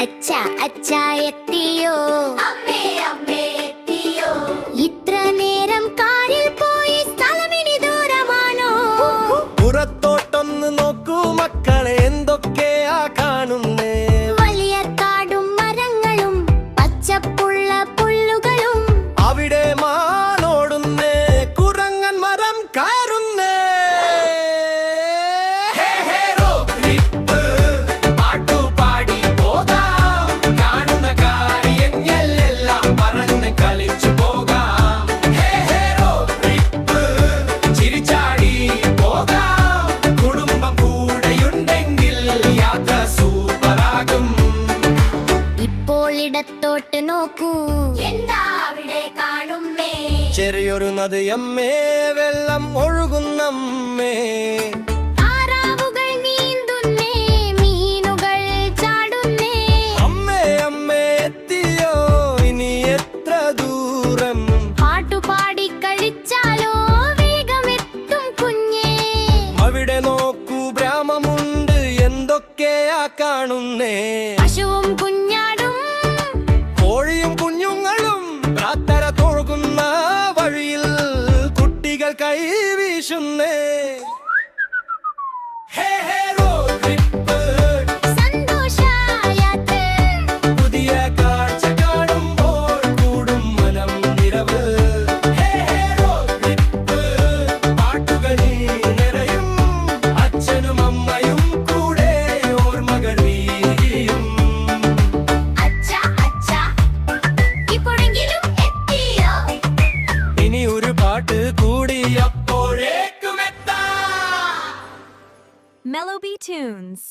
അച്ഛാ അച്ഛാ എത്തിയോ, അമ്മേ അമ്മേ എത്തിയോ, ഇത്ര നേരം കാറിൽ പോയി സ്ഥലമിനി ദൂരമാണോ? പുറത്തോട്ടൊന്ന് നോക്കൂ മക്കളെ, എന്തൊക്കെയാ കാണുന്നേ? വലിയ കാടും മരങ്ങളും പച്ചപ്പുള്ള പുല്ലുകളും. അവിടെ മാനോടുന്നേ, കുരങ്ങൻ മരം കയറുന്നേ. ഇപ്പോൾ ഇടത്തോട്ട് നോക്കൂ, എന്താ അവിടെ കാണുന്നേ? ചെറിയൊരു നദിയമ്മേ, വെള്ളം ഒഴുകുന്നമ്മേ. താറാവുകൾ നീന്തുന്നേ, മീനുകൾ ചാടുന്നേ. അമ്മേ അമ്മേ എത്തിയോ, ഇനി എത്ര ദൂരം? പാട്ടുപാടി കളിച്ചാലോ വേഗമെത്തും കുഞ്ഞേ. അവിടെ നോക്കൂ ഗ്രാമമുണ്ട്, എന്തൊക്കെയാ കാണുന്നേ? പശുവും കുഞ്ഞാടും കോഴിയും കുഞ്ഞുങ്ങളും പ്രാർത്ഥന തൊഴുകുന്ന വഴിയിൽ കുട്ടികൾ കൈവീശുന്നേ. സന്തോഷയാത്ര. പുതിയ കാഴ്ച കാണുമ്പോൾ കൂടും മനം നിറവ്. പാട്ടുകളിൽ നിറയും അച്ഛനും അമ്മയും കൂടെ ഓർമ്മകൾ വീഴിയും. അച്ഛാ അച്ഛാ ഇപ്പോഴെങ്കിലും എത്തിയോ? ഇനി ഒരു പാട്ട് കൂടി അപ്പോഴേക്കും എത്താം. Mellow B Tunes.